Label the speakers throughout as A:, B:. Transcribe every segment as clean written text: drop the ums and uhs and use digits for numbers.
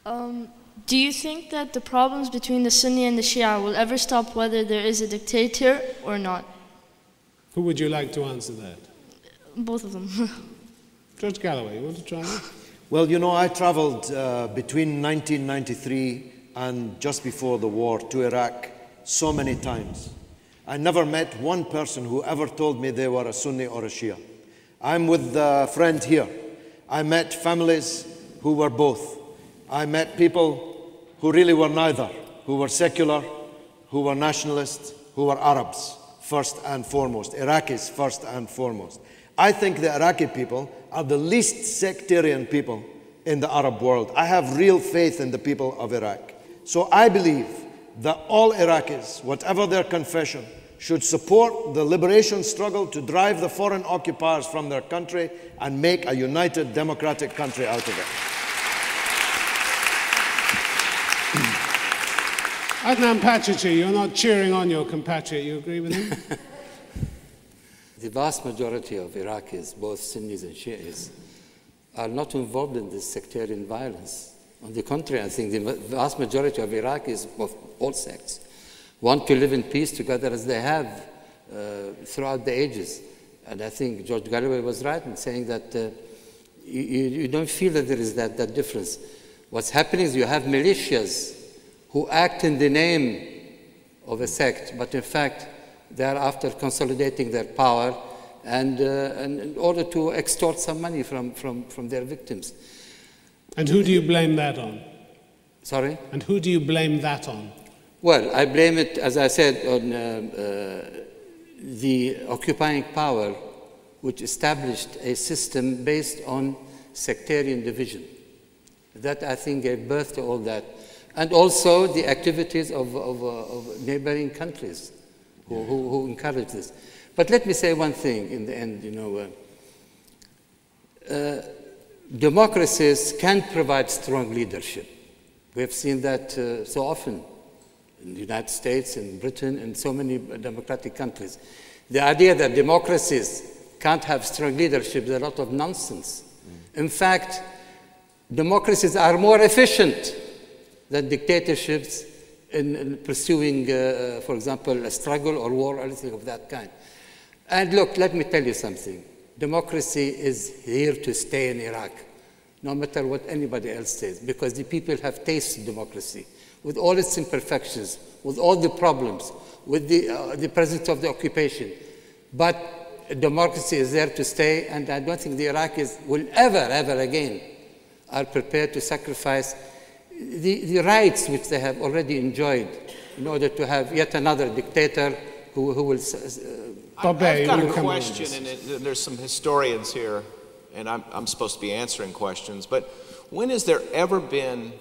A: Do you think that the problems between the Sunni and the Shia will ever stop whether there is a dictator or not?
B: Who would you like to answer that?
A: Both of them.
B: Judge Galloway, you want to try that?
C: Well, you know, I traveled between 1993 and just before the war to Iraq so many times. I never met one person who ever told me they were a Sunni or a Shia. I'm with a friend here. I met families who were both. I met people who really were neither, who were secular, who were nationalists, who were Arabs first and foremost, Iraqis first and foremost. I think the Iraqi people are the least sectarian people in the Arab world. I have real faith in the people of Iraq. So I believe that all Iraqis, whatever their confession, should support the liberation struggle to drive the foreign occupiers from their country and make a united democratic country out of it.
B: Adnan Pachachi, you're not cheering on your compatriot. You agree with him?
D: The vast majority of Iraqis, both Sunnis and Shias, are not involved in this sectarian violence. On the contrary, I think the vast majority of Iraqis of all sects want to live in peace together as they have throughout the ages. And I think George Galloway was right in saying that you don't feel that there is that difference. What's happening is you have militias who act in the name of a sect, but in fact they are after consolidating their power and in order to extort some money from their victims.
B: And who do you blame that on?
D: Sorry?
B: And who do you blame that on?
D: Well, I blame it, as I said, on the occupying power which established a system based on sectarian division. That, I think, gave birth to all that. And also the activities of neighboring countries who encourage this. But let me say one thing in the end, you know, democracies can provide strong leadership. We have seen that so often in the United States, in Britain, and so many democratic countries. The idea that democracies can't have strong leadership is a lot of nonsense. In fact, democracies are more efficient than dictatorships in pursuing, for example, a struggle or war or anything of that kind. And look, let me tell you something. Democracy is here to stay in Iraq, no matter what anybody else says, because the people have tasted democracy with all its imperfections, with all the problems, with the presence of the occupation. But democracy is there to stay, and I don't think the Iraqis will ever again are prepared to sacrifice the rights which they have already enjoyed in order to have yet another dictator who will...
E: I've got a question, and there's some historians here, and I'm supposed to be answering questions, but when has there ever been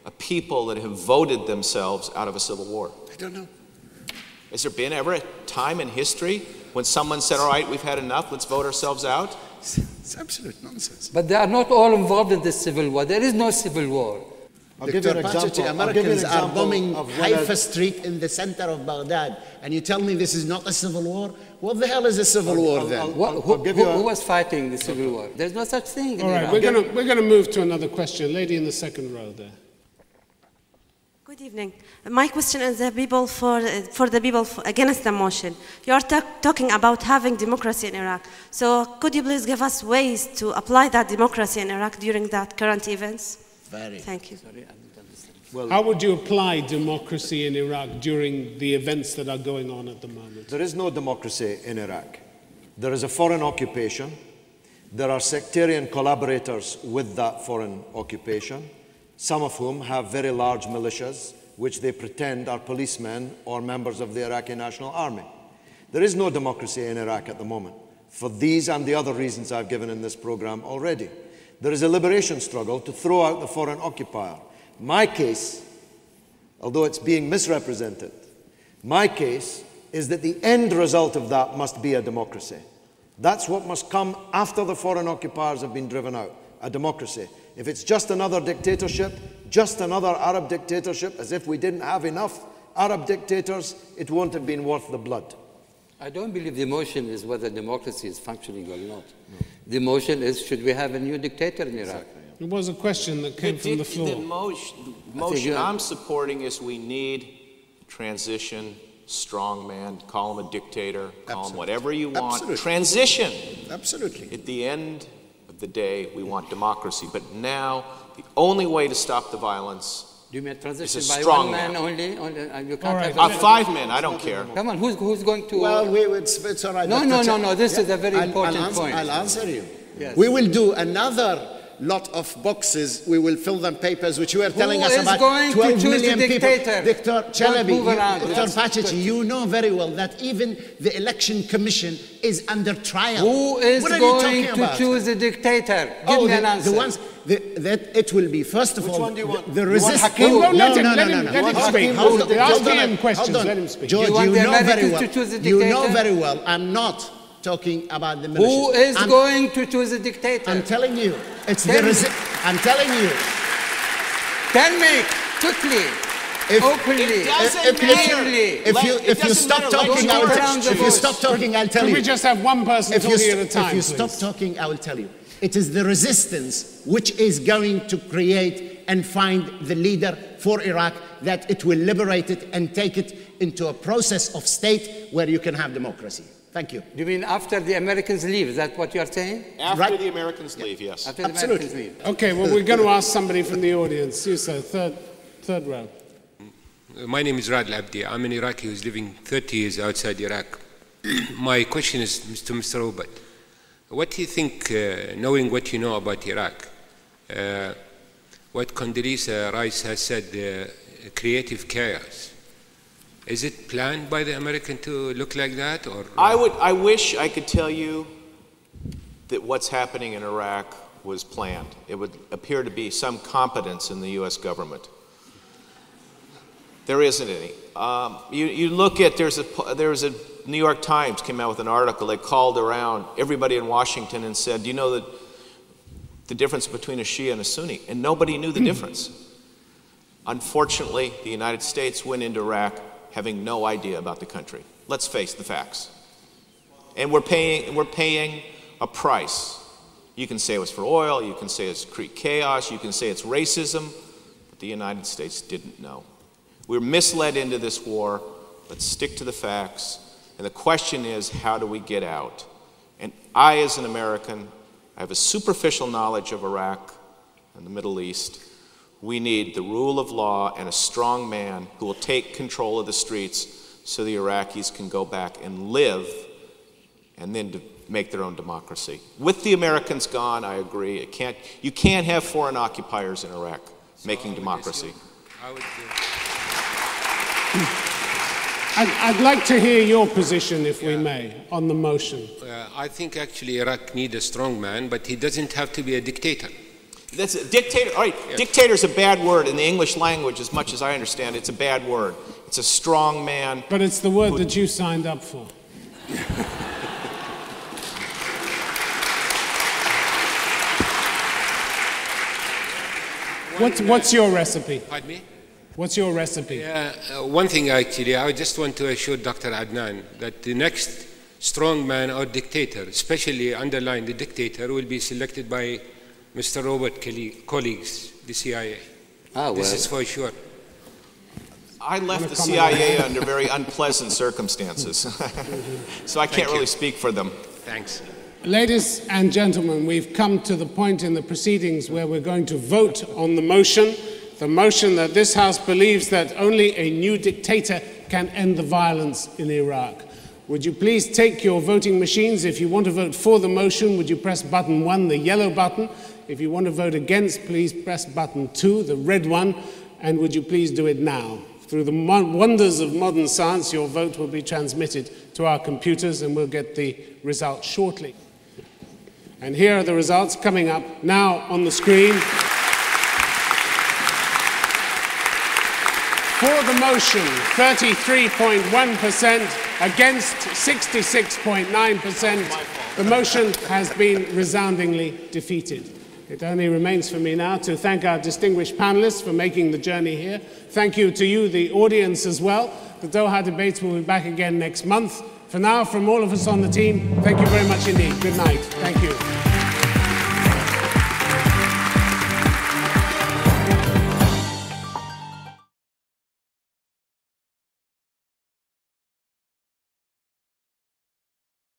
E: a people that have voted themselves out of a civil war?
F: I don't know.
E: Has there been ever a time in history when someone said, all right, we've had enough, let's vote ourselves out?
F: It's absolute nonsense.
D: But they are not all involved in this civil war. There is no civil war.
F: Dr. Pachachi, Americans are bombing Haifa Street in the center of Baghdad, and you tell me this is not a civil war? What the hell is a civil war then?
D: Who was fighting the civil war? There's no such thing in Iraq.
B: All right, we're going to move to another question. Lady in the second row there.
G: Good evening. My question is the people for the people against the motion. You are talking about having democracy in Iraq. So could you please give us ways to apply that democracy in Iraq during that current events? Thank you.
D: Sorry, I didn't understand.
B: Well, how would you apply democracy in Iraq during the events that are going on at the moment?
C: There is no democracy in Iraq. There is a foreign occupation. There are sectarian collaborators with that foreign occupation, some of whom have very large militias, which they pretend are policemen or members of the Iraqi National Army. There is no democracy in Iraq at the moment, for these and the other reasons I've given in this program already. There is a liberation struggle to throw out the foreign occupier. My case, although it's being misrepresented, my case is that the end result of that must be a democracy. That's what must come after the foreign occupiers have been driven out, a democracy. If it's just another dictatorship, just another Arab dictatorship, as if we didn't have enough Arab dictators, it won't have been worth the blood.
D: I don't believe the motion is whether democracy is functioning or not. No. The motion is, should we have a new dictator in Iraq?
C: Exactly, yeah.
B: It was a question that came from the floor.
E: The motion I'm supporting is we need transition, strong man, call him a dictator, call him whatever you want.
F: Absolutely.
E: Transition.
F: Absolutely.
E: At the end of the day, we want democracy. But now, the only way to stop the violence
D: Do you mean transition
E: is a
D: by
E: strong
D: one man
E: man.
D: only? You can't
E: Right. 5 men, I don't care.
D: Come on, who's going to...
F: Well, it's all right.
D: No, this is a very important point.
F: I'll answer you.
D: Yes.
F: We will do another lot of boxes. We will fill them papers, which you were telling us about.
D: Who is going to choose the dictator?
F: Dr. Chalabi, Dr.
D: Let's
F: Pachachi, you know very well that even the Election Commission is under trial.
D: Who is
F: what are
D: going
F: you talking
D: to
F: about?
D: choose the dictator? Give me an answer.
F: The ones that it will be, first of all,
C: one do you want?
F: the
C: You want
F: resistance.
C: Hakim?
B: Let him
F: No.
B: speak.
F: Hold on.
B: Ask him questions, let him speak.
F: George,
D: You want
F: you
D: the
F: know very
D: Americans
F: well.
D: to choose the
F: You know
D: dictator?
F: very well. I'm not talking about the militias.
D: Who is
F: I'm
D: going to choose the dictator?
F: I'm telling you, it's
D: Tell me.
F: I'm telling you.
D: Tell me, quickly, openly,
E: It doesn't matter.
D: clearly.
F: If you stop talking, I'll tell
B: Can
F: you.
B: we just have one person talking at a time,
F: If you
B: please?
F: stop talking, I will tell you. It is the resistance which is going to create and find the leader for Iraq, that it will liberate it and take it into a process of state where you can have democracy. Thank you.
D: Do you mean after the Americans leave? Is that what you are saying?
E: After
F: Right.
E: the Americans leave, yes.
D: After the
F: Absolutely.
D: Americans leave.
B: Okay, well, we're going to ask somebody from the audience. You, sir, third row.
H: My name is Radl Abdi. I'm an Iraqi who's living 30 years outside Iraq. My question is to Mr. Robert. What do you think, knowing what you know about Iraq, what Condoleezza Rice has said, creative chaos, is it planned by the American to look like that? Or
E: I wish I could tell you that what's happening in Iraq was planned. It would appear to be some competence in the U.S. government. There isn't any. You look at, there's a New York Times came out with an article. They called around everybody in Washington and said, do you know that the difference between a Shia and a Sunni? And nobody knew the difference. Unfortunately, the United States went into Iraq having no idea about the country. Let's face the facts. And we're paying a price. You can say it was for oil, you can say it's chaos, you can say it's racism, but the United States didn't know. We're misled into this war. Let's stick to the facts. And the question is, how do we get out? And I, as an American, I have a superficial knowledge of Iraq and the Middle East. We need the rule of law and a strong man who will take control of the streets so the Iraqis can go back and live and then make their own democracy. With the Americans gone, I agree. You can't have foreign occupiers in Iraq making democracy.
B: I'd like to hear your position, if we may, on the motion.
H: I think actually Iraq needs a strong man, but he doesn't have to be a dictator.
E: That's a dictator. All right, yeah. Dictator is a bad word in the English language, as much as I understand. It's a bad word. It's a strong man.
B: But it's the word that you signed up for. What's your recipe?
H: Pardon me?
B: What's your recipe?
H: One thing actually, I just want to assure Dr. Adnan that the next strong man or dictator, especially underline the dictator, will be selected by Mr. Robert colleagues, the CIA. This is for sure.
E: I left the CIA under very unpleasant circumstances, so I can't really speak for them.
H: Thanks.
B: Ladies and gentlemen, we've come to the point in the proceedings where we're going to vote on the motion that this House believes that only a new dictator can end the violence in Iraq. Would you please take your voting machines? If you want to vote for the motion, would you press button 1, the yellow button? If you want to vote against, please press button 2, the red one. And would you please do it now? Through the wonders of modern science, your vote will be transmitted to our computers and we'll get the results shortly. And here are the results coming up now on the screen. For the motion, 33.1%, against 66.9%. The motion has been resoundingly defeated. It only remains for me now to thank our distinguished panelists for making the journey here. Thank you to you, the audience, as well. The Doha debates will be back again next month. For now, from all of us on the team, thank you very much indeed. Good night. Thank you.